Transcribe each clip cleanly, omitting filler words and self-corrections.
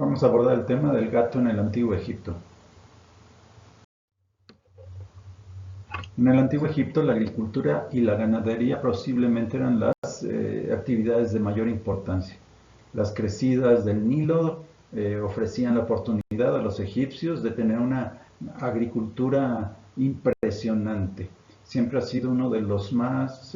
Vamos a abordar el tema del gato en el Antiguo Egipto. En el Antiguo Egipto, la agricultura y la ganadería posiblemente eran las actividades de mayor importancia. Las crecidas del Nilo ofrecían la oportunidad a los egipcios de tener una agricultura impresionante. Siempre ha sido uno de los más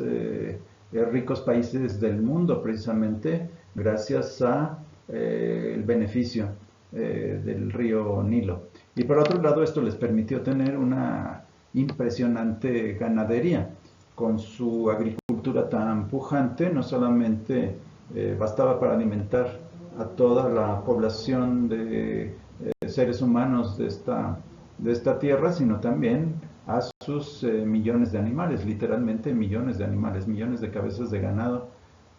ricos países del mundo, precisamente gracias a el beneficio del río Nilo. Y por otro lado, esto les permitió tener una impresionante ganadería. Con su agricultura tan pujante, no solamente bastaba para alimentar a toda la población de seres humanos de esta tierra, sino también a sus millones de animales, literalmente millones de animales, millones de cabezas de ganado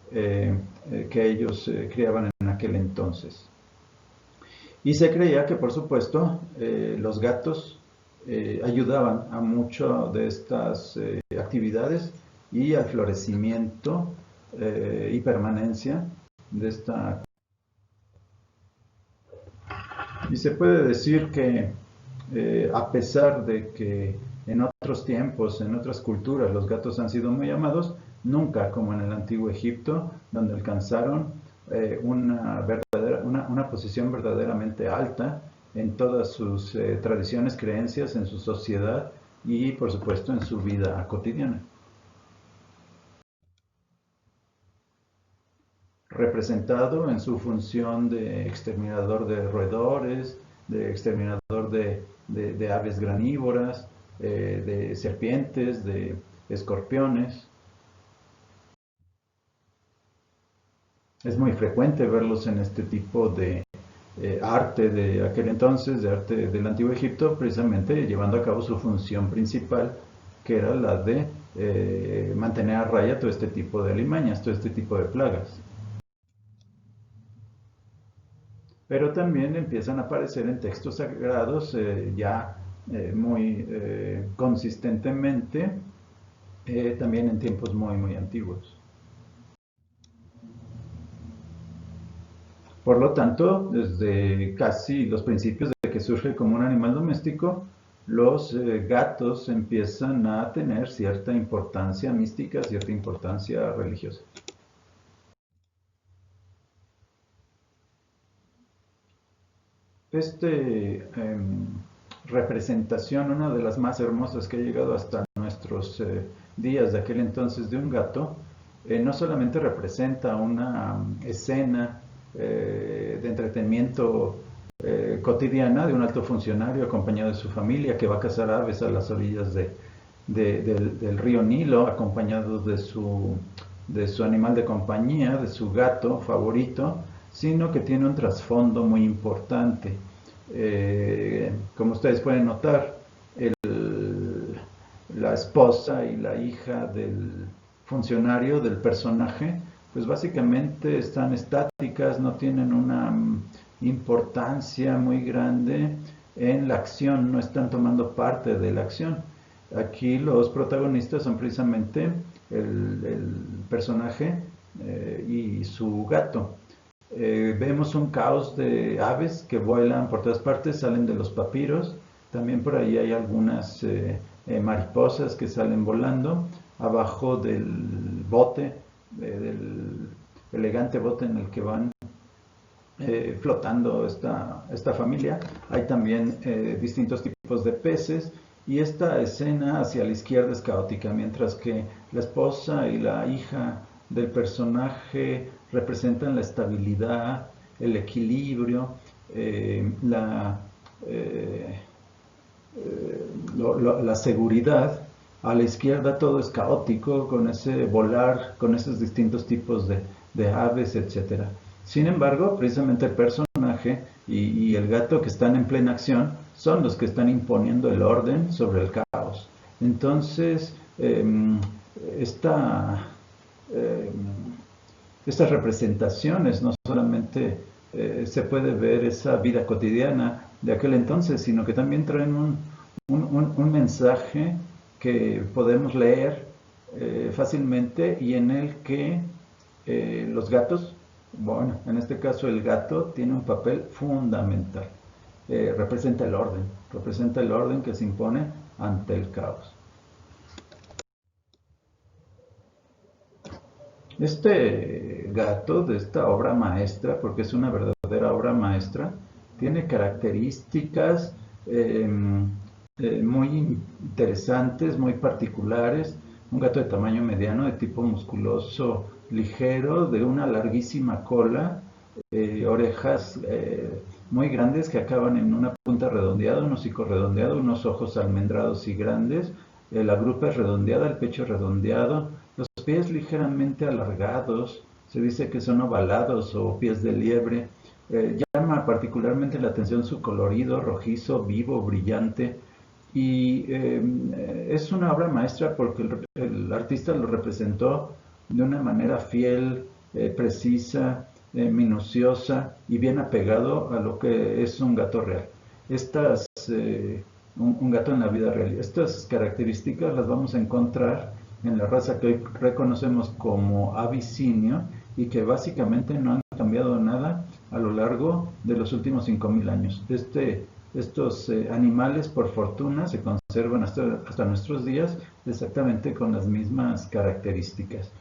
que ellos criaban en aquel entonces. Y se creía que, por supuesto, los gatos ayudaban a mucho de estas actividades y al florecimiento y permanencia de esta. Y se puede decir que a pesar de que en otros tiempos, en otras culturas, los gatos han sido muy amados, nunca como en el Antiguo Egipto, donde alcanzaron una posición verdaderamente alta en todas sus tradiciones, creencias, en su sociedad y, por supuesto, en su vida cotidiana. Representado en su función de exterminador de roedores, de exterminador de aves granívoras, de serpientes, de escorpiones. Es muy frecuente verlos en este tipo de arte de aquel entonces, de arte del Antiguo Egipto, precisamente llevando a cabo su función principal, que era la de mantener a raya todo este tipo de alimañas, todo este tipo de plagas. Pero también empiezan a aparecer en textos sagrados ya muy consistentemente, también en tiempos muy antiguos. Por lo tanto, desde casi los principios de que surge como un animal doméstico, los gatos empiezan a tener cierta importancia mística, cierta importancia religiosa. Representación, una de las más hermosas que ha llegado hasta nuestros días de aquel entonces de un gato, no solamente representa una escena de entretenimiento cotidiana de un alto funcionario acompañado de su familia que va a cazar aves a las orillas del río Nilo, acompañado de su animal de compañía, de su gato favorito, sino que tiene un trasfondo muy importante. Como ustedes pueden notar, la esposa y la hija del funcionario, del personaje, pues básicamente están estáticas, no tienen una importancia muy grande en la acción, no están tomando parte de la acción. Aquí los protagonistas son precisamente el personaje y su gato. Vemos un caos de aves que vuelan por todas partes, salen de los papiros. También por ahí hay algunas mariposas que salen volando abajo del bote, del elegante bote en el que van flotando esta familia. Hay también distintos tipos de peces y esta escena hacia la izquierda es caótica, mientras que la esposa y la hija del personaje representan la estabilidad, el equilibrio, la seguridad. A la izquierda todo es caótico, con ese volar, con esos distintos tipos de aves, etc. Sin embargo, precisamente el personaje y el gato que están en plena acción son los que están imponiendo el orden sobre el caos. Entonces, estas representaciones no solamente se puede ver esa vida cotidiana de aquel entonces, sino que también traen un mensaje que podemos leer fácilmente y en el que los gatos Bueno, en este caso el gato tiene un papel fundamental. Representa el orden que se impone ante el caos. Este gato de esta obra maestra, porque es una verdadera obra maestra, tiene características eh, muy interesantes, muy particulares. Un gato de tamaño mediano, de tipo musculoso, ligero, de una larguísima cola, orejas muy grandes que acaban en una punta redondeada, un hocico redondeado, unos ojos almendrados y grandes, la grupa es redondeada, el pecho redondeado, los pies ligeramente alargados, se dice que son ovalados o pies de liebre. Llama particularmente la atención su colorido rojizo, vivo, brillante, y es una obra maestra porque el artista lo representó de una manera fiel, precisa, minuciosa y bien apegado a lo que es un gato real. Estas, un gato en la vida real. Estas características las vamos a encontrar en la raza que hoy reconocemos como abisinio y que básicamente no han cambiado nada a lo largo de los últimos 5000 años. Estos animales, por fortuna, se conservan hasta nuestros días exactamente con las mismas características.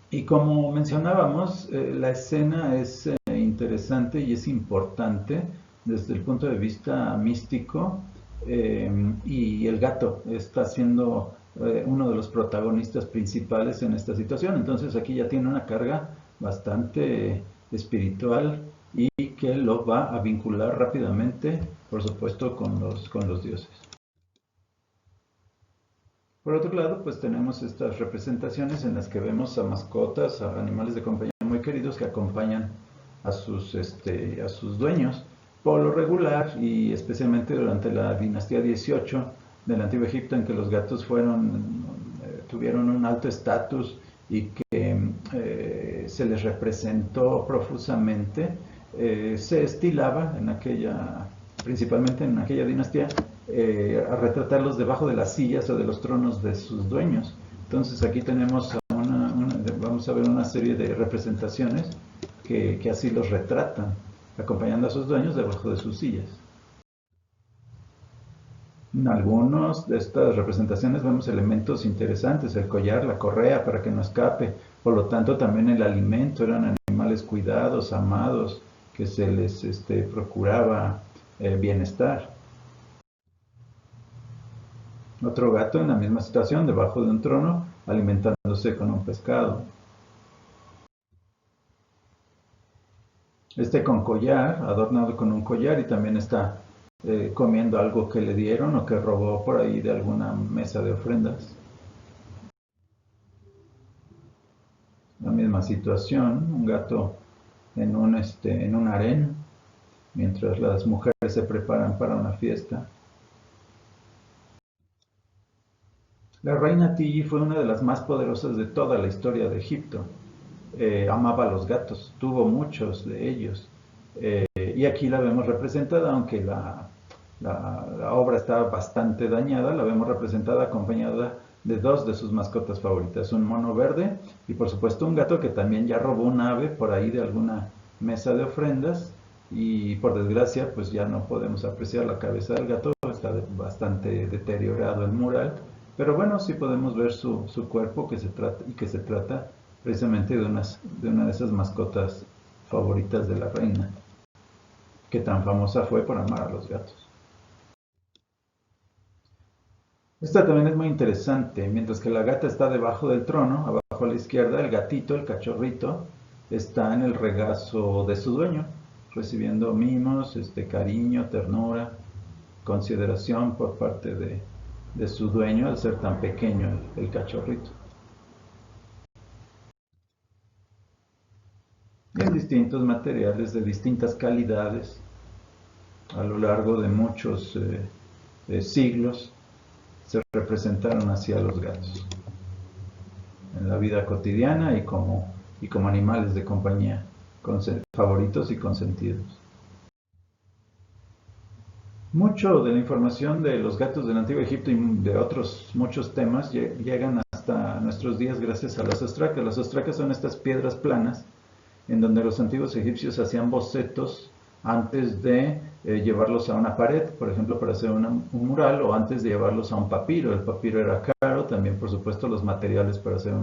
Y como mencionábamos, la escena es interesante y es importante desde el punto de vista místico, y el gato está siendo uno de los protagonistas principales en esta situación. Entonces aquí ya tiene una carga bastante espiritual y que lo va a vincular rápidamente, por supuesto, con los dioses. Por otro lado, pues tenemos estas representaciones en las que vemos a mascotas, a animales de compañía muy queridos que acompañan a sus dueños. Por lo regular, y especialmente durante la dinastía 18 del Antiguo Egipto, en que los gatos tuvieron un alto estatus y que se les representó profusamente, se estilaba principalmente en aquella dinastía, a retratarlos debajo de las sillas o de los tronos de sus dueños. Entonces aquí tenemos vamos a ver una serie de representaciones que así los retratan, acompañando a sus dueños debajo de sus sillas. En algunas de estas representaciones vemos elementos interesantes, el collar, la correa para que no escape, por lo tanto también el alimento, eran animales cuidados, amados, que se les procuraba bienestar. Otro gato en la misma situación, debajo de un trono, alimentándose con un pescado. Con collar, adornado con un collar, y también está comiendo algo que le dieron o que robó por ahí de alguna mesa de ofrendas. La misma situación, un gato en un harén, mientras las mujeres se preparan para una fiesta. La reina Tiji fue una de las más poderosas de toda la historia de Egipto. Amaba a los gatos, tuvo muchos de ellos. Y aquí la vemos representada, aunque la obra está bastante dañada, la vemos representada acompañada de dos de sus mascotas favoritas, un mono verde y por supuesto un gato que también ya robó un ave por ahí de alguna mesa de ofrendas, y por desgracia pues ya no podemos apreciar la cabeza del gato, está bastante deteriorado el mural, pero bueno, sí podemos ver su cuerpo que se trata precisamente de una de esas mascotas favoritas de la reina, que tan famosa fue por amar a los gatos. Esta también es muy interesante. Mientras que la gata está debajo del trono, abajo a la izquierda, el gatito, el cachorrito, está en el regazo de su dueño, recibiendo mimos, cariño, ternura, consideración por parte de su dueño al ser tan pequeño el cachorrito. En distintos materiales de distintas calidades, a lo largo de muchos siglos, se representaron así a los gatos en la vida cotidiana y como animales de compañía favoritos y consentidos. Mucho de la información de los gatos del Antiguo Egipto y de otros muchos temas llegan hasta nuestros días gracias a las ostracas. Las ostracas son estas piedras planas en donde los antiguos egipcios hacían bocetos antes de llevarlos a una pared, por ejemplo, para hacer un mural, o antes de llevarlos a un papiro. El papiro era caro, también por supuesto los materiales para hacer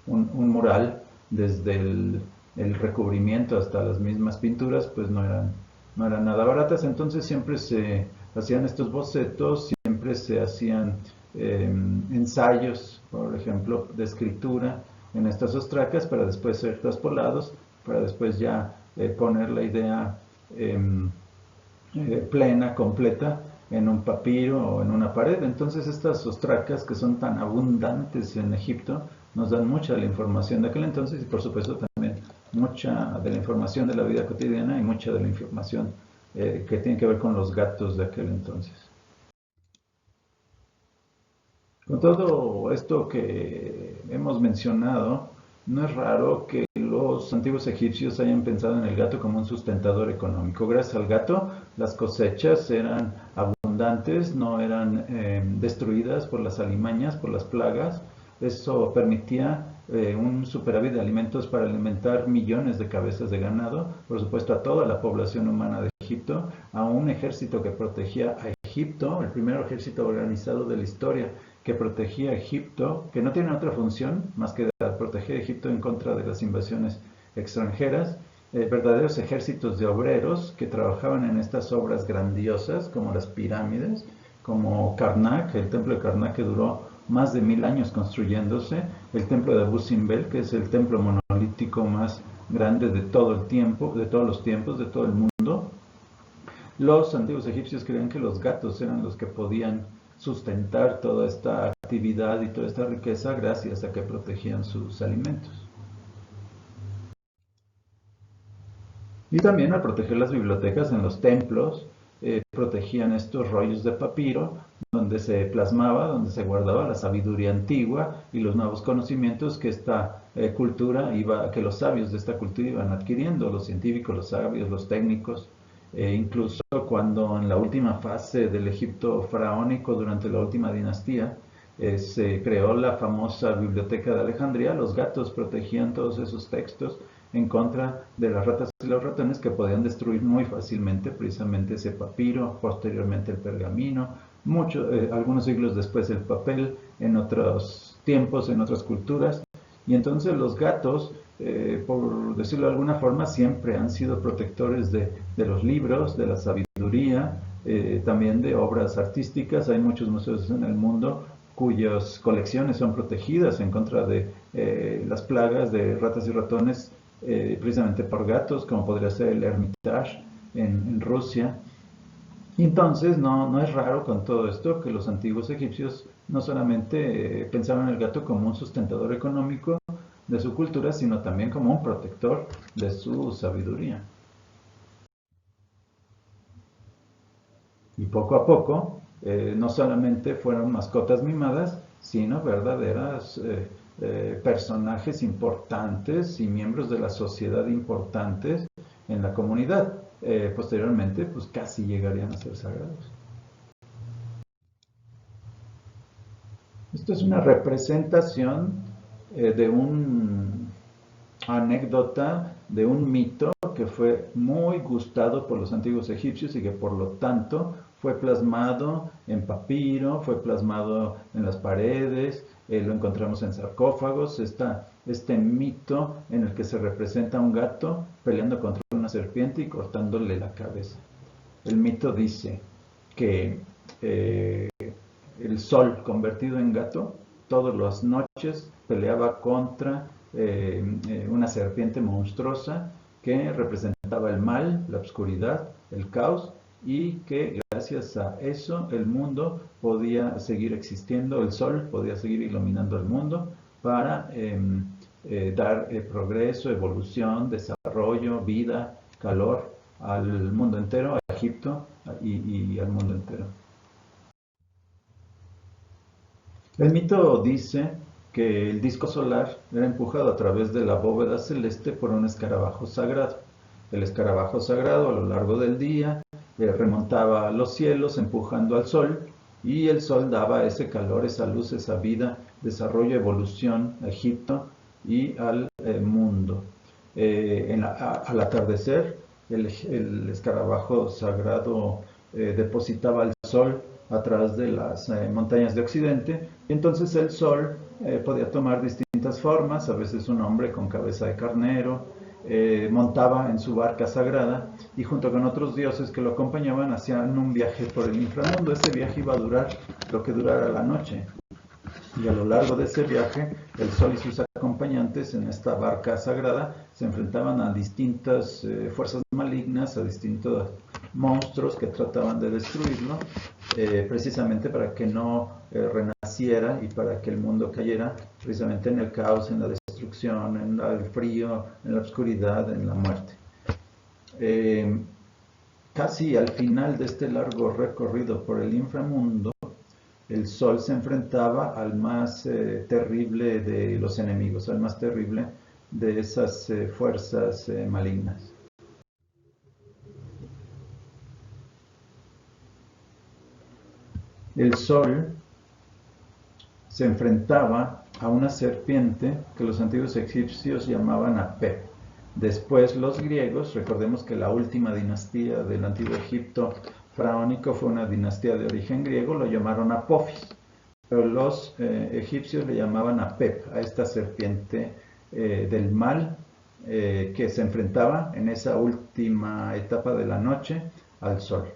un mural, desde el recubrimiento hasta las mismas pinturas, pues no eran nada baratas. Entonces siempre se hacían estos bocetos, siempre se hacían ensayos, por ejemplo, de escritura en estas ostracas, para después ser traspolados, para después ya poner la idea plena, completa, en un papiro o en una pared. Entonces estas ostracas, que son tan abundantes en Egipto, nos dan mucha de la información de aquel entonces, y por supuesto también mucha de la información de la vida cotidiana, y mucha de la información que tiene que ver con los gatos de aquel entonces. Con todo esto que hemos mencionado, no es raro que los antiguos egipcios hayan pensado en el gato como un sustentador económico. Gracias al gato, las cosechas eran abundantes, no eran destruidas por las alimañas, por las plagas. Eso permitía un superávit de alimentos para alimentar millones de cabezas de ganado, por supuesto a toda la población humana de Egipto, a un ejército que protegía a Egipto, el primer ejército organizado de la historia, que protegía a Egipto, que no tiene otra función más que proteger a Egipto en contra de las invasiones extranjeras, verdaderos ejércitos de obreros que trabajaban en estas obras grandiosas, como las pirámides, como Karnak, el templo de Karnak, que duró más de 1000 años construyéndose, el templo de Abu Simbel, que es el templo monolítico más grande de todo el tiempo, de todos los tiempos, de todo el mundo. Los antiguos egipcios creían que los gatos eran los que podían sustentar toda esta actividad y toda esta riqueza, gracias a que protegían sus alimentos. Y también al proteger las bibliotecas en los templos, protegían estos rollos de papiro, donde se plasmaba, donde se guardaba la sabiduría antigua y los nuevos conocimientos que esta que los sabios de esta cultura iban adquiriendo, los científicos, los sabios, los técnicos. Incluso cuando en la última fase del Egipto faraónico, durante la última dinastía, se creó la famosa Biblioteca de Alejandría, los gatos protegían todos esos textos en contra de las ratas y los ratones, que podían destruir muy fácilmente precisamente ese papiro, posteriormente el pergamino, algunos siglos después el papel, en otros tiempos, en otras culturas. Y entonces los gatos, por decirlo de alguna forma, siempre han sido protectores de los libros, de la sabiduría, también de obras artísticas. Hay muchos museos en el mundo cuyas colecciones son protegidas en contra de las plagas de ratas y ratones, precisamente por gatos, como podría ser el Hermitage en Rusia. Entonces no es raro con todo esto que los antiguos egipcios no solamente pensaban en el gato como un sustentador económico de su cultura, sino también como un protector de su sabiduría. Y poco a poco, no solamente fueron mascotas mimadas, sino verdaderas personajes importantes y miembros de la sociedad importantes en la comunidad. Posteriormente, pues casi llegarían a ser sagrados. Esto es una representación de una anécdota, de un mito que fue muy gustado por los antiguos egipcios y que por lo tanto fue plasmado en papiro, fue plasmado en las paredes, lo encontramos en sarcófagos. Este mito en el que se representa a un gato peleando contra una serpiente y cortándole la cabeza. El mito dice que el sol convertido en gato todas las noches peleaba contra una serpiente monstruosa que representaba el mal, la oscuridad, el caos, y que gracias a eso el mundo podía seguir existiendo, el sol podía seguir iluminando el mundo para dar progreso, evolución, desarrollo, vida, calor al mundo entero, a Egipto y al mundo entero. El mito dice que el disco solar era empujado a través de la bóveda celeste por un escarabajo sagrado. El escarabajo sagrado, a lo largo del día, remontaba a los cielos empujando al sol, y el sol daba ese calor, esa luz, esa vida, desarrollo, evolución a Egipto y al mundo. Al atardecer, el escarabajo sagrado depositaba el sol a través de las montañas de Occidente, y entonces el sol podía tomar distintas formas, a veces un hombre con cabeza de carnero, montaba en su barca sagrada y junto con otros dioses que lo acompañaban hacían un viaje por el inframundo. Ese viaje iba a durar lo que durara la noche. Y a lo largo de ese viaje, el sol y sus acompañantes en esta barca sagrada se enfrentaban a distintas fuerzas malignas, a distintos monstruos que trataban de destruirlo, precisamente para que no renaciera y para que el mundo cayera precisamente en el caos, en la destrucción, en el frío, en la oscuridad, en la muerte. Casi al final de este largo recorrido por el inframundo, el sol se enfrentaba al más terrible de los enemigos, al más terrible de esas fuerzas malignas. El sol se enfrentaba a una serpiente que los antiguos egipcios llamaban Apep. Después los griegos, recordemos que la última dinastía del antiguo Egipto faraónico fue una dinastía de origen griego, lo llamaron Apophis, pero los egipcios le llamaban Apep, a esta serpiente del mal que se enfrentaba en esa última etapa de la noche al sol.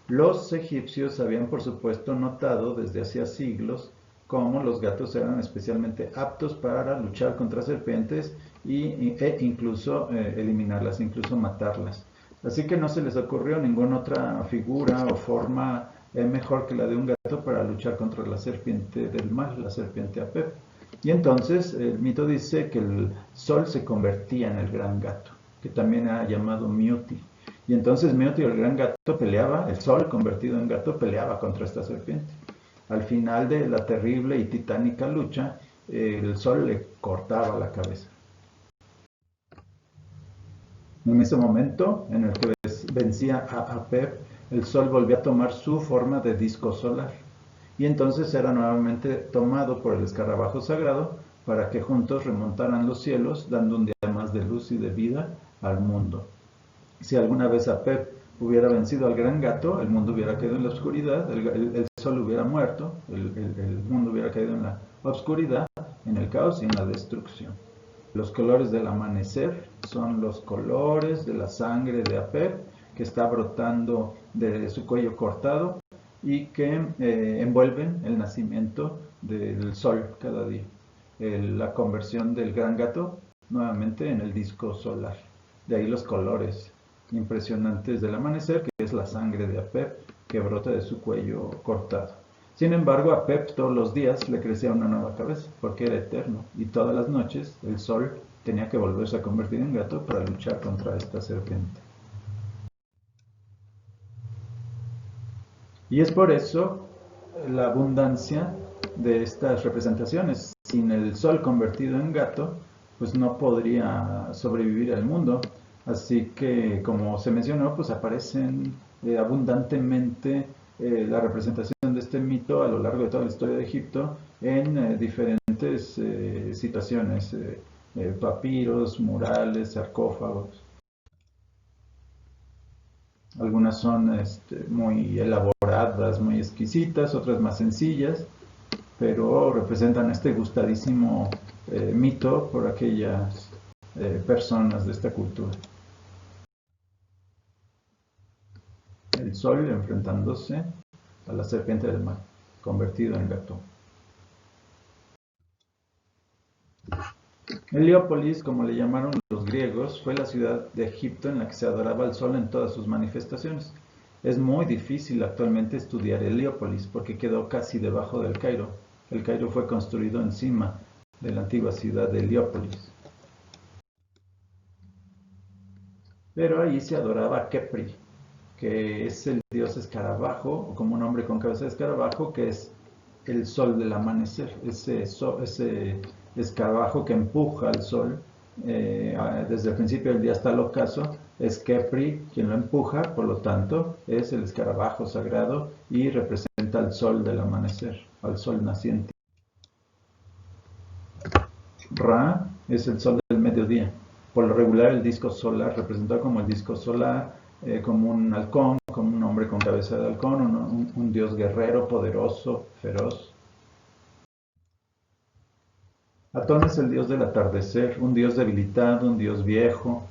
Los egipcios habían, por supuesto, notado desde hacía siglos cómo los gatos eran especialmente aptos para luchar contra serpientes e incluso eliminarlas, incluso matarlas. Así que no se les ocurrió ninguna otra figura o forma mejor que la de un gato para luchar contra la serpiente del mal, la serpiente Apep. Y entonces el mito dice que el sol se convertía en el gran gato, que también ha llamado Miuti. Y entonces Miuti, el gran gato, peleaba, el sol convertido en gato, peleaba contra esta serpiente. Al final de la terrible y titánica lucha, el sol le cortaba la cabeza. En ese momento en el que vencía a Apep, el sol volvía a tomar su forma de disco solar. Y entonces era nuevamente tomado por el escarabajo sagrado para que juntos remontaran los cielos, dando un día más de luz y de vida al mundo. Si alguna vez Apep hubiera vencido al gran gato, el mundo hubiera caído en la oscuridad, el sol hubiera muerto, el mundo hubiera caído en la oscuridad, en el caos y en la destrucción. Los colores del amanecer son los colores de la sangre de Apep, que está brotando de su cuello cortado y que envuelven el nacimiento del sol cada día. La conversión del gran gato nuevamente en el disco solar. De ahí los colores impresionantes del amanecer, que es la sangre de Apep que brota de su cuello cortado. Sin embargo, a Apep todos los días le crecía una nueva cabeza, porque era eterno, y todas las noches el sol tenía que volverse a convertir en gato para luchar contra esta serpiente. Y es por eso la abundancia de estas representaciones. Sin el sol convertido en gato, pues no podría sobrevivir el mundo. Así que, como se mencionó, pues aparecen abundantemente la representación de este mito a lo largo de toda la historia de Egipto en diferentes situaciones, papiros, murales, sarcófagos. Algunas son muy elaboradas, muy exquisitas, otras más sencillas, pero representan este gustadísimo mito por aquellas personas de esta cultura. El sol enfrentándose a la serpiente del mar, convertido en gato. Heliópolis, como le llamaron los griegos, fue la ciudad de Egipto en la que se adoraba al sol en todas sus manifestaciones. Es muy difícil actualmente estudiar Heliópolis porque quedó casi debajo del Cairo. El Cairo fue construido encima de la antigua ciudad de Heliópolis. Pero ahí se adoraba a Khepri, que es el dios escarabajo, o como un hombre con cabeza de escarabajo, que es el sol del amanecer, ese escarabajo que empuja al sol desde el principio del día hasta el ocaso. Es Khepri quien lo empuja, por lo tanto es el escarabajo sagrado y representa al sol del amanecer, al sol naciente. Ra es el sol del mediodía, Por lo regular el disco solar, representado como el disco solar, como un halcón, como un hombre con cabeza de halcón, un dios guerrero, poderoso, feroz. Atón es el dios del atardecer, un dios debilitado, un dios viejo,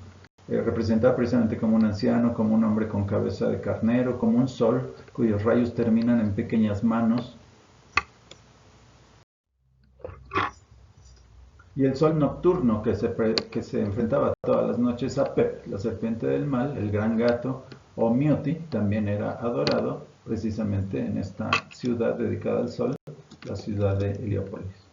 representado precisamente como un anciano, como un hombre con cabeza de carnero, como un sol cuyos rayos terminan en pequeñas manos. Y el sol nocturno que se enfrentaba todas las noches a Pep, la serpiente del mal, el gran gato, o Mioti, también era adorado precisamente en esta ciudad dedicada al sol, la ciudad de Heliópolis.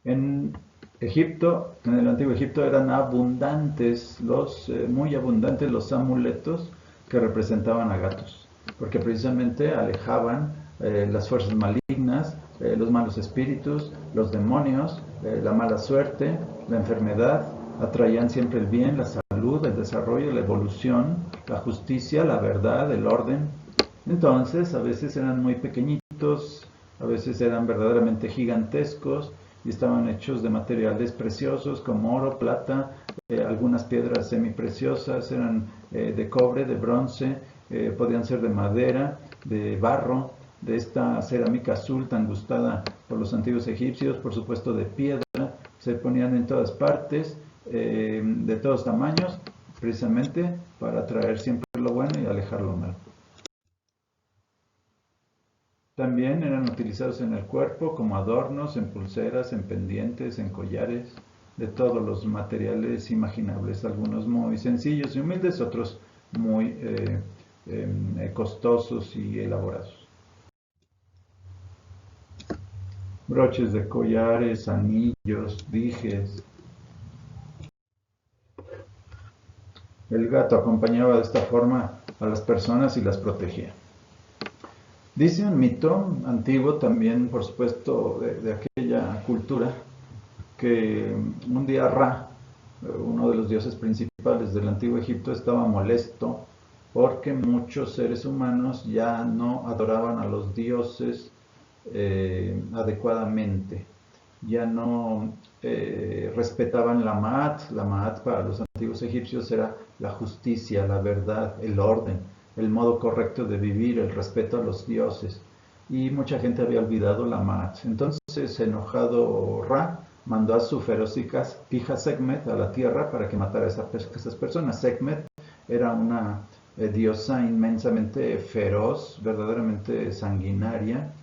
En Egipto, en el antiguo Egipto, eran abundantes muy abundantes los amuletos que representaban a gatos, porque precisamente alejaban las fuerzas malignas, los malos espíritus, los demonios, la mala suerte, la enfermedad, atraían siempre el bien, la salud, el desarrollo, la evolución, la justicia, la verdad, el orden. Entonces, a veces eran muy pequeñitos, a veces eran verdaderamente gigantescos, y estaban hechos de materiales preciosos como oro, plata, algunas piedras semipreciosas, eran de cobre, de bronce, podían ser de madera, de barro, de esta cerámica azul tan gustada por los antiguos egipcios, por supuesto de piedra, se ponían en todas partes, de todos tamaños, precisamente para atraer siempre lo bueno y alejar lo malo. También eran utilizados en el cuerpo como adornos, en pulseras, en pendientes, en collares, de todos los materiales imaginables, algunos muy sencillos y humildes, otros muy costosos y elaborados. Broches de collares, anillos, dijes. El gato acompañaba de esta forma a las personas y las protegía. Dice un mito antiguo también, por supuesto, de aquella cultura, que un día Ra, uno de los dioses principales del antiguo Egipto, estaba molesto porque muchos seres humanos ya no adoraban a los dioses adecuadamente, ya no respetaban la Ma'at. La Ma'at para los antiguos egipcios era la justicia, la verdad, el orden, el modo correcto de vivir, el respeto a los dioses. Y mucha gente había olvidado la Ma'at. Entonces, enojado Ra mandó a su feroz hija Sekhmet a la tierra para que matara a esas personas. Sekhmet era una diosa inmensamente feroz, verdaderamente sanguinaria.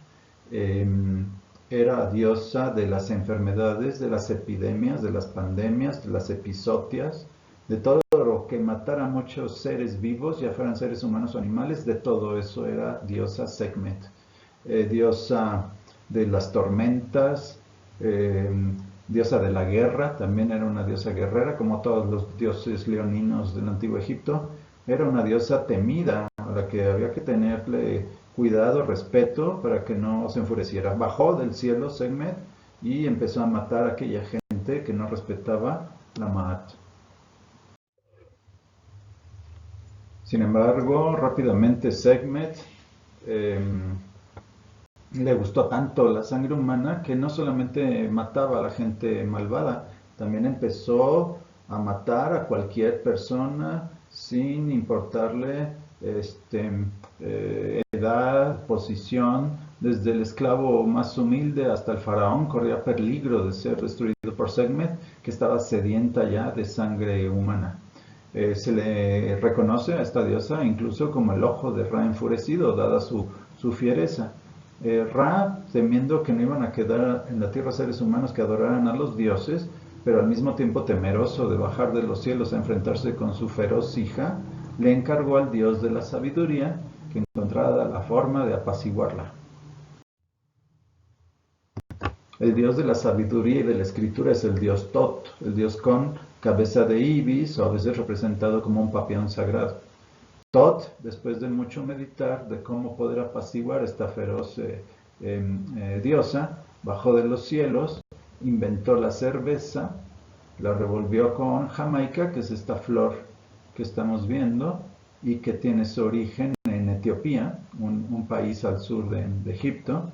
Era diosa de las enfermedades, de las epidemias, de las pandemias, de las epizotias, de todo lo que matara a muchos seres vivos, ya fueran seres humanos o animales, de todo eso era diosa Sekhmet. Diosa de las tormentas, diosa de la guerra, también era una diosa guerrera, como todos los dioses leoninos del antiguo Egipto. Era una diosa temida, a la que había que tenerle cuidado, respeto, para que no se enfureciera. Bajó del cielo Sekhmet y empezó a matar a aquella gente que no respetaba la Ma'at. Sin embargo, rápidamente Sekhmet le gustó tanto la sangre humana que no solamente mataba a la gente malvada, también empezó a matar a cualquier persona sin importarle edad, posición. Desde el esclavo más humilde hasta el faraón corría peligro de ser destruido por Sekhmet, que estaba sedienta ya de sangre humana. Se le reconoce a esta diosa incluso como el ojo de Ra enfurecido, dada su fiereza. Ra, temiendo que no iban a quedar en la tierra seres humanos que adoraran a los dioses, pero al mismo tiempo temeroso de bajar de los cielos a enfrentarse con su feroz hija, le encargó al dios de la sabiduría que encontrara la forma de apaciguarla. El dios de la sabiduría y de la escritura es el dios Tot, el dios con cabeza de ibis, o a veces representado como un papión sagrado. Tot, después de mucho meditar de cómo poder apaciguar esta feroz diosa, bajó de los cielos, inventó la cerveza, la revolvió con Jamaica, que es esta flor que estamos viendo y que tiene su origen en Etiopía, un país al sur de Egipto.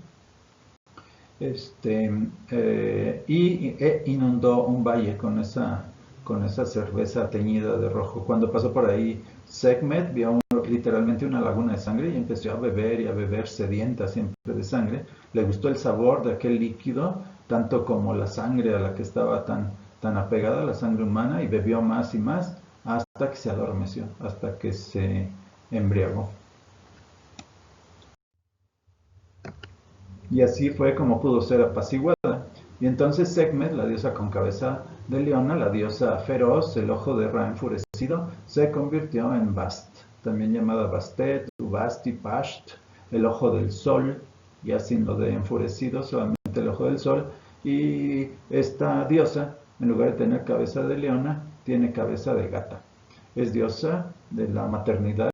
Inundó un valle con esa cerveza teñida de rojo. Cuando pasó por ahí Sekhmet, vio literalmente una laguna de sangre y empezó a beber sedienta siempre de sangre. Le gustó el sabor de aquel líquido, tanto como la sangre a la que estaba tan apegada, la sangre humana, y bebió más y más hasta que se adormeció, hasta que se embriagó. Y así fue como pudo ser apaciguada. Y entonces Sekhmet, la diosa con cabeza de leona, la diosa feroz, el ojo de Ra enfurecido, se convirtió en Bast, también llamada Bastet, Basti, Pasht, el ojo del sol, y haciendo de enfurecido solamente el ojo del sol. Y esta diosa, en lugar de tener cabeza de leona, tiene cabeza de gata. Es diosa de la maternidad,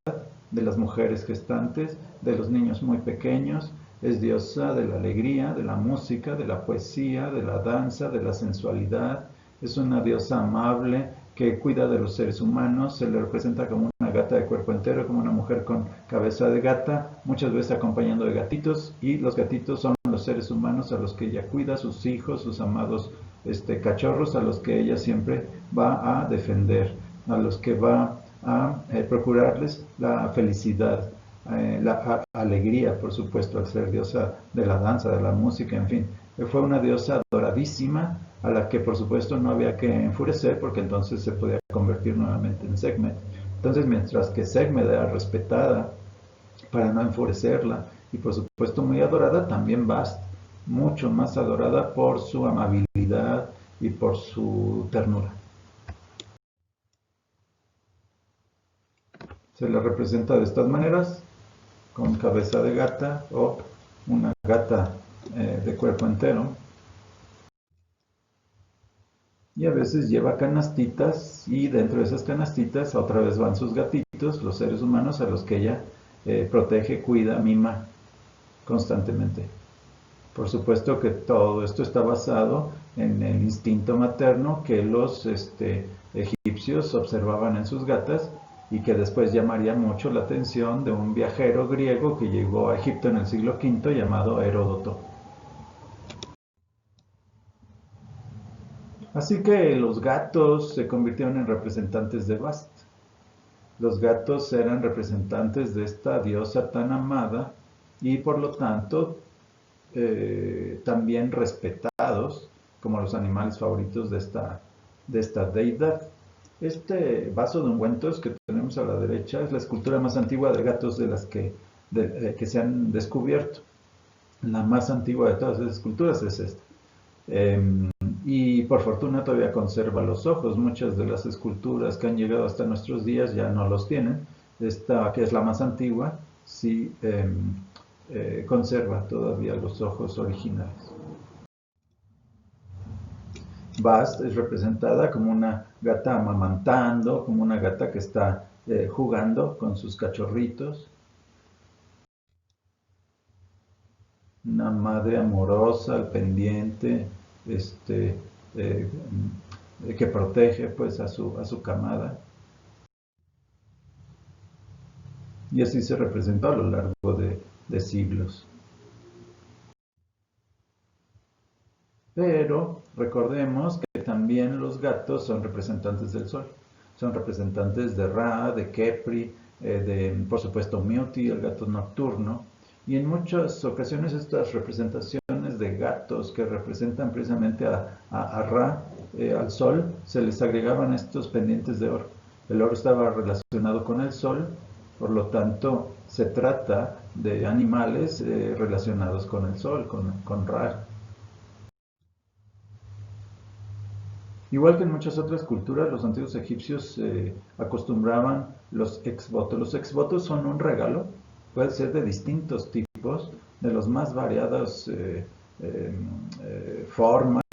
de las mujeres gestantes, de los niños muy pequeños. Es diosa de la alegría, de la música, de la poesía, de la danza, de la sensualidad. Es una diosa amable que cuida de los seres humanos. Se le representa como una gata de cuerpo entero, como una mujer con cabeza de gata, muchas veces acompañando de gatitos. Y los gatitos son los seres humanos a los que ella cuida, sus hijos, sus amados cachorros, a los que ella siempre va a defender, a los que va a procurarles la felicidad, la alegría, por supuesto, al ser diosa de la danza, de la música, en fin. Fue una diosa adoradísima a la que, por supuesto, no había que enfurecer porque entonces se podía convertir nuevamente en Sekhmet. Entonces, mientras que Sekhmet era respetada para no enfurecerla y, por supuesto, muy adorada, también Bast, mucho más adorada por su amabilidad y por su ternura. Se la representa de estas maneras, con cabeza de gata o una gata de cuerpo entero. Y a veces lleva canastitas y dentro de esas canastitas otra vez van sus gatitos, los seres humanos a los que ella protege, cuida, mima constantemente. Por supuesto que todo esto está basado en el instinto materno que los egipcios observaban en sus gatas y que después llamaría mucho la atención de un viajero griego que llegó a Egipto en el siglo V llamado Heródoto. Así que los gatos se convirtieron en representantes de Bast. Los gatos eran representantes de esta diosa tan amada y por lo tanto también respetados como los animales favoritos de esta deidad. Este vaso de ungüentos que tenemos a la derecha es la escultura más antigua de gatos de las que se han descubierto. La más antigua de todas las esculturas es esta. Y por fortuna todavía conserva los ojos. Muchas de las esculturas que han llegado hasta nuestros días ya no los tienen. Esta, que es la más antigua, sí conserva todavía los ojos originales. Bast es representada como una gata amamantando, como una gata que está jugando con sus cachorritos. Una madre amorosa, al pendiente, que protege pues a su camada. Y así se representó a lo largo de siglos. Pero recordemos que también los gatos son representantes del sol. Son representantes de Ra, de Kepri, por supuesto Muti, el gato nocturno. Y en muchas ocasiones estas representaciones de gatos que representan precisamente a Ra, al sol, se les agregaban estos pendientes de oro. El oro estaba relacionado con el sol, por lo tanto se trata de animales relacionados con el sol, con Ra. Igual que en muchas otras culturas, los antiguos egipcios acostumbraban los exvotos. Los exvotos son un regalo, puede ser de distintos tipos, de las más variadas formas,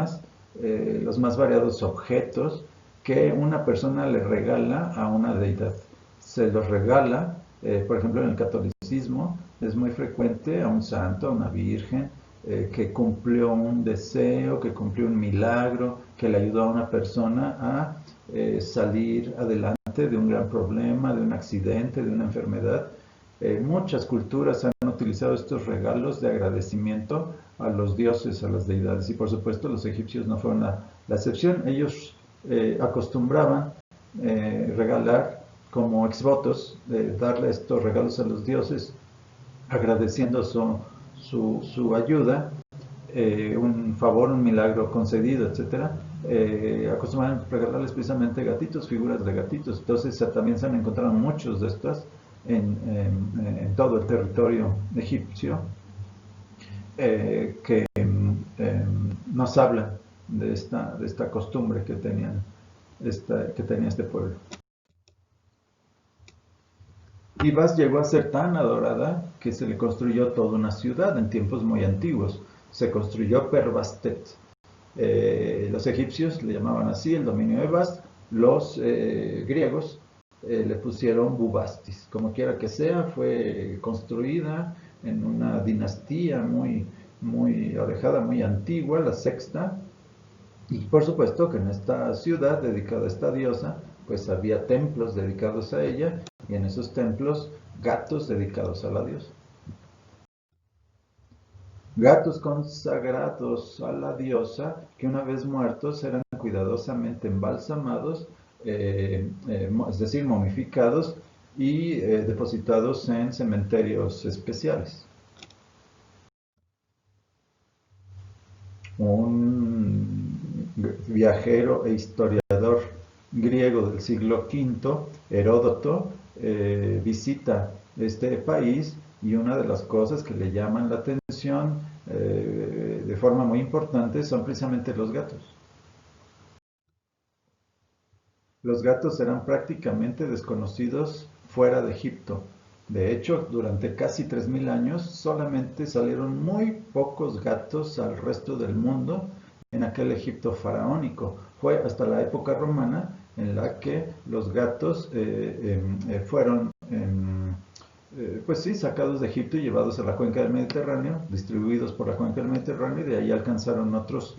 los más variados objetos que una persona le regala a una deidad. Se los regala, por ejemplo, en el catolicismo es muy frecuente a un santo, a una virgen, que cumplió un deseo, que cumplió un milagro, que le ayudó a una persona a salir adelante de un gran problema, de un accidente, de una enfermedad. Muchas culturas han utilizado estos regalos de agradecimiento a los dioses, a las deidades. Y por supuesto los egipcios no fueron la excepción. Ellos acostumbraban regalar como exvotos, darle estos regalos a los dioses, agradeciendo su ayuda, un favor, un milagro concedido, etcétera. Acostumbraban regalarles precisamente gatitos, figuras de gatitos. Entonces también se han encontrado muchos de estas en todo el territorio egipcio, que nos hablan de esta costumbre que tenía este pueblo. Tebas llegó a ser tan adorada que se le construyó toda una ciudad en tiempos muy antiguos. Se construyó Perbastet. Los egipcios le llamaban así el dominio de Bast. Los griegos le pusieron Bubastis. Como quiera que sea, fue construida en una dinastía muy alejada, muy antigua, la sexta. Y por supuesto que en esta ciudad dedicada a esta diosa, pues había templos dedicados a ella, y en esos templos gatos dedicados a la diosa. Gatos consagrados a la diosa que una vez muertos eran cuidadosamente embalsamados, es decir, momificados y depositados en cementerios especiales. Un viajero e historiador griego del siglo V, Heródoto, visita este país, y una de las cosas que le llaman la atención de forma muy importante son precisamente los gatos. Los gatos eran prácticamente desconocidos fuera de Egipto. De hecho, durante casi 3000 años solamente salieron muy pocos gatos al resto del mundo en aquel Egipto faraónico. Fue hasta la época romana en la que los gatos fueron pues sí, sacados de Egipto y llevados a la cuenca del Mediterráneo, distribuidos por la cuenca del Mediterráneo, y de ahí alcanzaron otros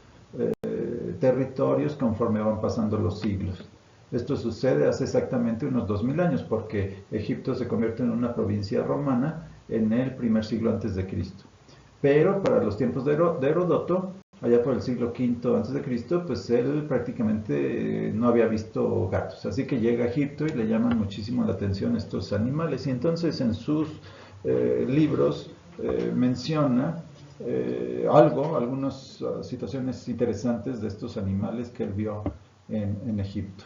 territorios conforme van pasando los siglos. Esto sucede hace exactamente unos 2000 años, porque Egipto se convierte en una provincia romana en el primer siglo antes de Cristo. Pero para los tiempos de Heródoto, allá por el siglo V antes de Cristo, pues él prácticamente no había visto gatos. Así que llega a Egipto y le llaman muchísimo la atención estos animales. Y entonces en sus libros menciona algunas situaciones interesantes de estos animales que él vio en Egipto.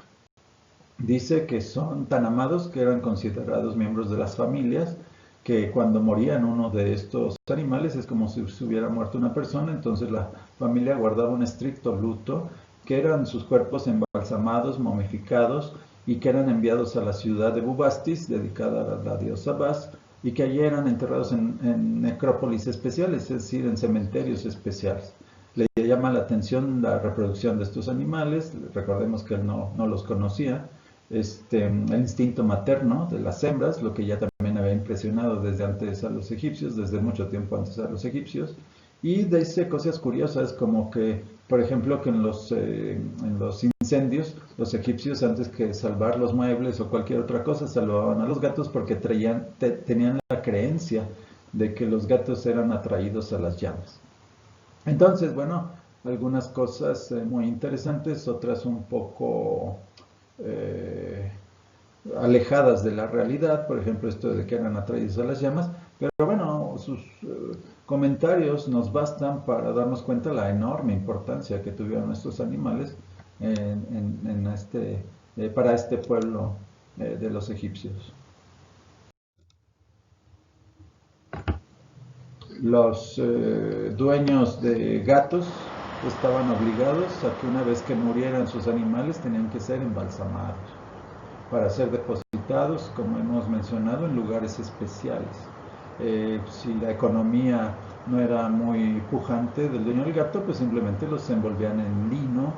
Dice que son tan amados que eran considerados miembros de las familias, que cuando morían uno de estos animales es como si se hubiera muerto una persona. Entonces la familia guardaba un estricto luto, que eran sus cuerpos embalsamados, momificados, y que eran enviados a la ciudad de Bubastis, dedicada a la diosa Bast, y que allí eran enterrados en necrópolis especiales, es decir, en cementerios especiales. Le llama la atención la reproducción de estos animales. Recordemos que él no los conocía. El instinto materno de las hembras, lo que ya también había impresionado desde antes a los egipcios, desde mucho tiempo antes a los egipcios. Y dice cosas curiosas como que, por ejemplo, que en los incendios, los egipcios, antes que salvar los muebles o cualquier otra cosa, salvaban a los gatos porque tenían la creencia de que los gatos eran atraídos a las llamas. Entonces, bueno, algunas cosas muy interesantes, otras un poco alejadas de la realidad, por ejemplo esto de que eran atraídos a las llamas, pero bueno, sus comentarios nos bastan para darnos cuenta de la enorme importancia que tuvieron estos animales para este pueblo de los egipcios. Los dueños de gatos estaban obligados a que una vez que murieran sus animales tenían que ser embalsamados para ser depositados, como hemos mencionado, en lugares especiales. Si la economía no era muy pujante del dueño del gato, pues simplemente los envolvían en lino,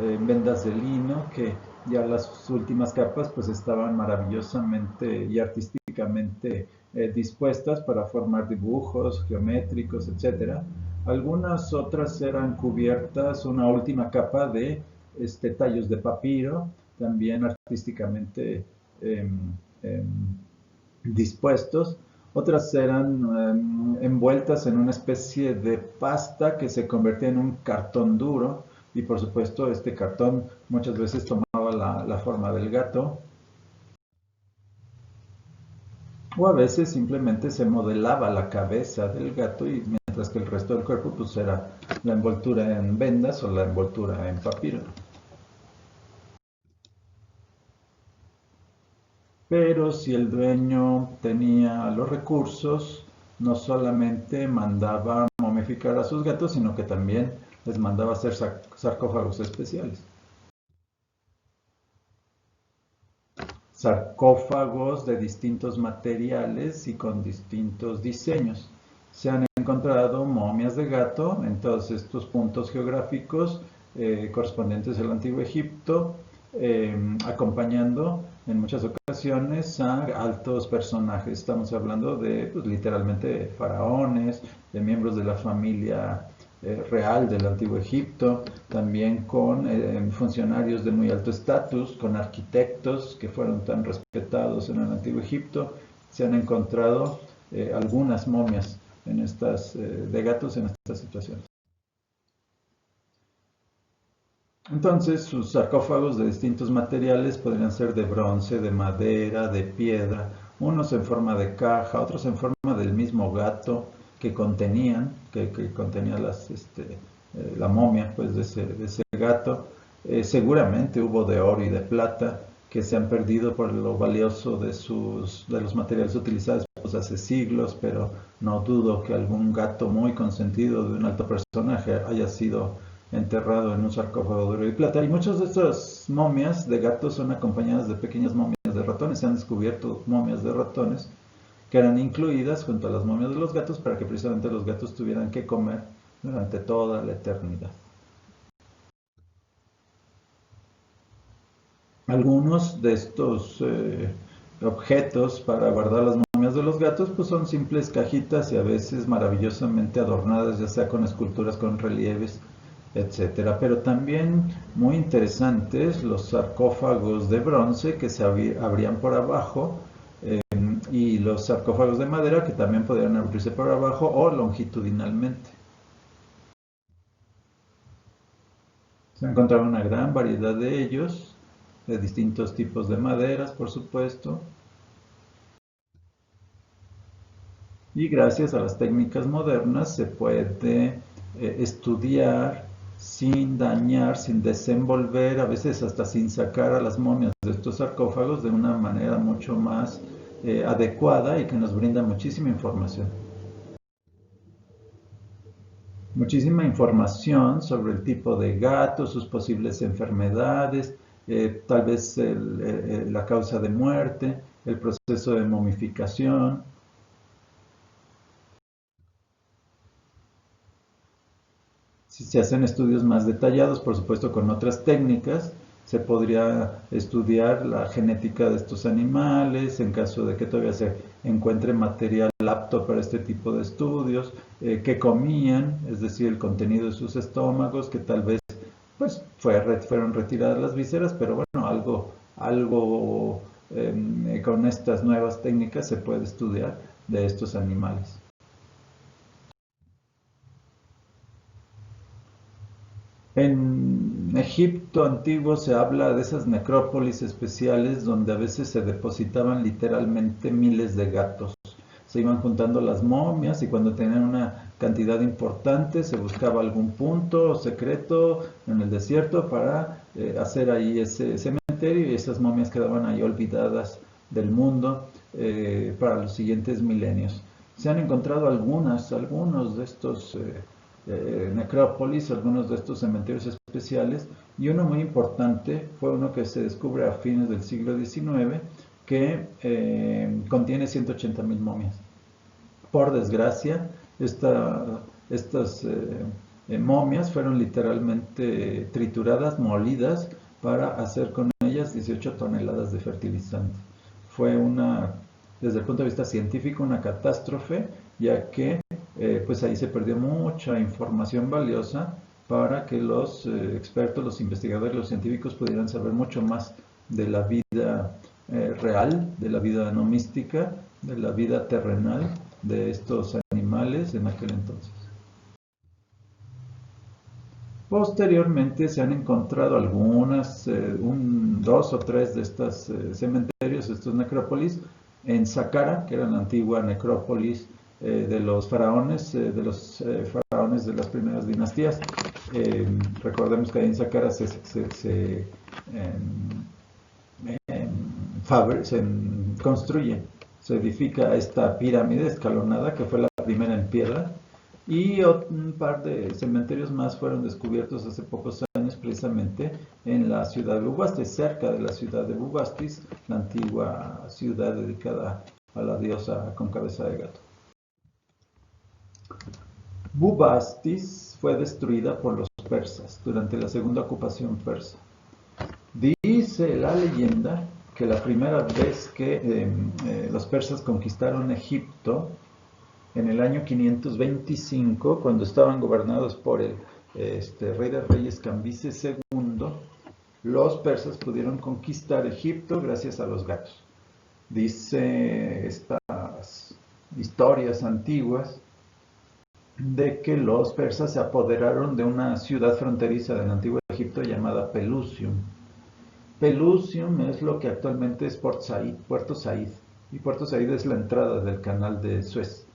en vendas de lino, que ya las últimas capas pues estaban maravillosamente y artísticamente dispuestas para formar dibujos geométricos, etc. Algunas otras eran cubiertas, una última capa de tallos de papiro, también artísticamente dispuestos. Otras eran envueltas en una especie de pasta que se convertía en un cartón duro y por supuesto este cartón muchas veces tomaba la forma del gato o a veces simplemente se modelaba la cabeza del gato y mientras que el resto del cuerpo pues era la envoltura en vendas o la envoltura en papiro. Pero si el dueño tenía los recursos, no solamente mandaba momificar a sus gatos, sino que también les mandaba hacer sarcófagos especiales. Sarcófagos de distintos materiales y con distintos diseños. Se han encontrado momias de gato en todos estos puntos geográficos correspondientes al Antiguo Egipto, acompañando en muchas ocasiones a altos personajes. Estamos hablando de pues, literalmente faraones, de miembros de la familia real del Antiguo Egipto, también con funcionarios de muy alto estatus, con arquitectos que fueron tan respetados en el Antiguo Egipto. Se han encontrado algunas momias en de gatos en estas situaciones. Entonces, sus sarcófagos de distintos materiales podrían ser de bronce, de madera, de piedra, unos en forma de caja, otros en forma del mismo gato que contenía la momia pues, de ese gato. Seguramente hubo de oro y de plata que se han perdido por lo valioso de los materiales utilizados pues, hace siglos, pero no dudo que algún gato muy consentido de un alto personaje haya sido enterrado en un sarcófago de oro y plata. Y muchas de estas momias de gatos son acompañadas de pequeñas momias de ratones. Se han descubierto momias de ratones que eran incluidas junto a las momias de los gatos para que precisamente los gatos tuvieran que comer durante toda la eternidad. Algunos de estos objetos para guardar las momias de los gatos pues son simples cajitas y a veces maravillosamente adornadas, ya sea con esculturas, con relieves, etcétera. Pero también muy interesantes los sarcófagos de bronce que se abrían por abajo y los sarcófagos de madera que también podrían abrirse por abajo o longitudinalmente. Se ha encontrado una gran variedad de ellos, de distintos tipos de maderas, por supuesto, y gracias a las técnicas modernas se puede estudiar sin dañar, sin desenvolver, a veces hasta sin sacar a las momias de estos sarcófagos de una manera mucho más adecuada y que nos brinda muchísima información. Muchísima información sobre el tipo de gato, sus posibles enfermedades, tal vez la causa de muerte, el proceso de momificación. Si se hacen estudios más detallados, por supuesto con otras técnicas, se podría estudiar la genética de estos animales, en caso de que todavía se encuentre material apto para este tipo de estudios, qué comían, es decir, el contenido de sus estómagos, que tal vez pues, fueron retiradas las vísceras, pero bueno, algo con estas nuevas técnicas se puede estudiar de estos animales. En Egipto antiguo se habla de esas necrópolis especiales donde a veces se depositaban literalmente miles de gatos. Se iban juntando las momias y cuando tenían una cantidad importante se buscaba algún punto secreto en el desierto para hacer ahí ese cementerio y esas momias quedaban ahí olvidadas del mundo para los siguientes milenios. Se han encontrado algunos de estos necrópolis, algunos de estos cementerios especiales, y uno muy importante fue uno que se descubre a fines del siglo XIX que contiene 180,000 momias. Por desgracia, estas momias fueron literalmente trituradas, molidas, para hacer con ellas 18 toneladas de fertilizante. Fue desde el punto de vista científico, una catástrofe, ya que pues ahí se perdió mucha información valiosa para que los expertos, los investigadores, los científicos pudieran saber mucho más de la vida real, de la vida no mística de la vida terrenal de estos animales en aquel entonces. Posteriormente se han encontrado algunas, dos o tres de estos cementerios, estos necrópolis, en Saqqara, que era la antigua necrópolis de los faraones, de las primeras dinastías. Recordemos que ahí en Saqqara se construye, se edifica esta pirámide escalonada que fue la primera en piedra, y un par de cementerios más fueron descubiertos hace pocos años precisamente en la ciudad de Bubastis, cerca de la ciudad de Bubastis, la antigua ciudad dedicada a la diosa con cabeza de gato. Bubastis fue destruida por los persas durante la segunda ocupación persa. Dice la leyenda que la primera vez que los persas conquistaron Egipto, en el año 525, cuando estaban gobernados por el rey de reyes Cambises II, los persas pudieron conquistar Egipto gracias a los gatos. Dice estas historias antiguas de que los persas se apoderaron de una ciudad fronteriza del antiguo Egipto llamada Pelusium. Pelusium es lo que actualmente es Puerto Said, y Puerto Said es la entrada del canal de Suez.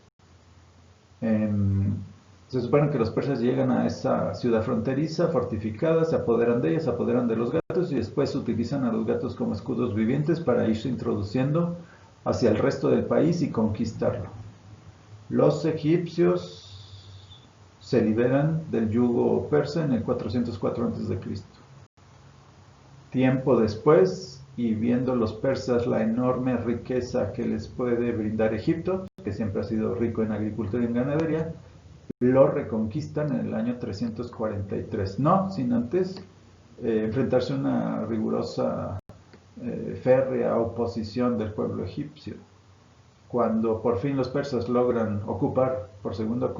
Se supone que los persas llegan a esa ciudad fronteriza, fortificada, se apoderan de ella, se apoderan de los gatos y después utilizan a los gatos como escudos vivientes para irse introduciendo hacia el resto del país y conquistarlo. Los egipcios se liberan del yugo persa en el 404 a.C. Tiempo después, y viendo los persas la enorme riqueza que les puede brindar Egipto, que siempre ha sido rico en agricultura y en ganadería, lo reconquistan en el año 343. No sin antes enfrentarse a una rigurosa, férrea oposición del pueblo egipcio. Cuando por fin los persas logran ocupar por segunda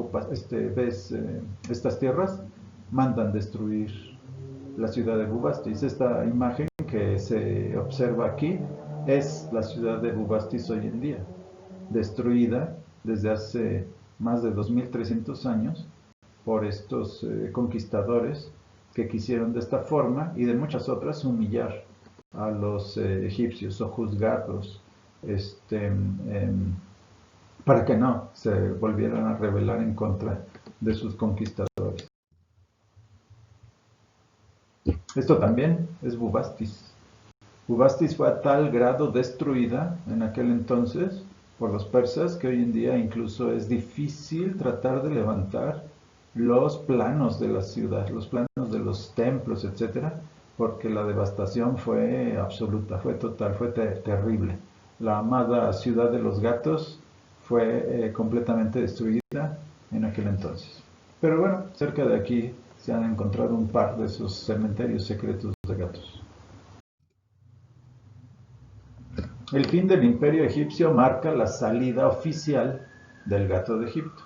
vez estas tierras, mandan destruir la ciudad de Bubastis. Esta imagen que se observa aquí es la ciudad de Bubastis hoy en día, destruida desde hace más de 2300 años por estos conquistadores que quisieron de esta forma y de muchas otras humillar a los egipcios o juzgarlos para que no se volvieran a rebelar en contra de sus conquistadores. Esto también es Bubastis. Bubastis fue a tal grado destruida en aquel entonces por los persas que hoy en día incluso es difícil tratar de levantar los planos de la ciudad, los planos de los templos, etcétera, porque la devastación fue absoluta, fue total, fue terrible. La amada ciudad de los gatos fue completamente destruida en aquel entonces. Pero bueno, cerca de aquí se han encontrado un par de esos cementerios secretos de gatos. El fin del imperio egipcio marca la salida oficial del gato de Egipto.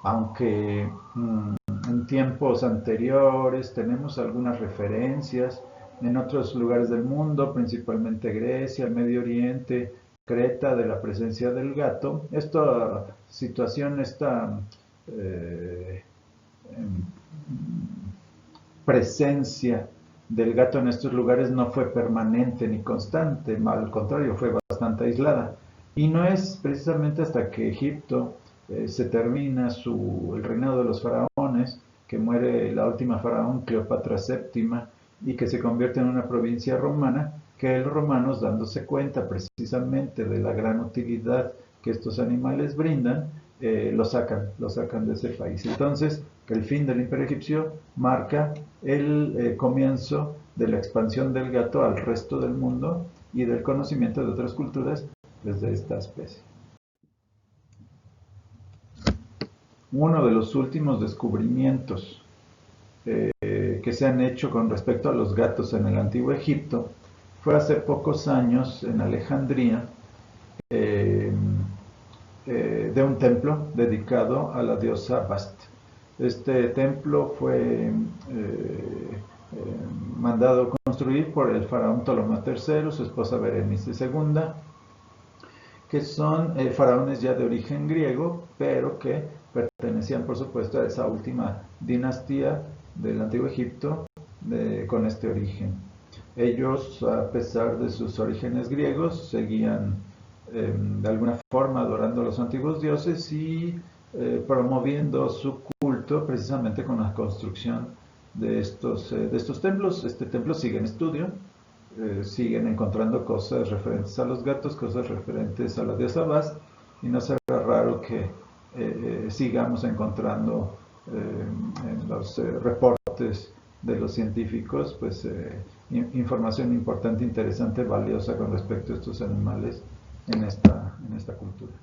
Aunque en tiempos anteriores tenemos algunas referencias en otros lugares del mundo, principalmente Grecia, el Medio Oriente, Creta, de la presencia del gato. Esta situación, esta presencia del gato en estos lugares no fue permanente ni constante, al contrario, fue bastante aislada. Y no es precisamente hasta que Egipto se termina el reinado de los faraones, que muere la última faraón, Cleopatra VII, y que se convierte en una provincia romana, que los romanos, dándose cuenta precisamente de la gran utilidad que estos animales brindan, lo sacan de ese país. Entonces, el fin del imperio egipcio marca el comienzo de la expansión del gato al resto del mundo y del conocimiento de otras culturas desde esta especie. Uno de los últimos descubrimientos que se han hecho con respecto a los gatos en el antiguo Egipto fue hace pocos años en Alejandría, de un templo dedicado a la diosa Bast. Este templo fue mandado construir por el faraón Ptolomeo III, su esposa Berenice II, que son faraones ya de origen griego, pero que pertenecían, por supuesto, a esa última dinastía del Antiguo Egipto con este origen. Ellos, a pesar de sus orígenes griegos, seguían de alguna forma adorando a los antiguos dioses y promoviendo su culto precisamente con la construcción de estos templos. Este templo sigue en estudio, siguen encontrando cosas referentes a los gatos, cosas referentes a la diosa Bast, y no será raro que sigamos encontrando en los reportes de los científicos, pues información importante, interesante, valiosa con respecto a estos animales en esta cultura.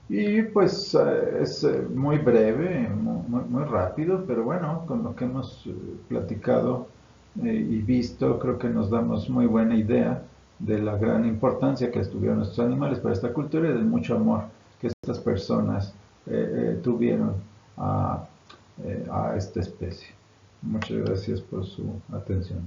Y pues es muy breve, muy rápido, pero bueno, con lo que hemos platicado y visto, creo que nos damos muy buena idea de la gran importancia que tuvieron estos animales para esta cultura y del mucho amor que estas personas tuvieron a esta especie. Muchas gracias por su atención.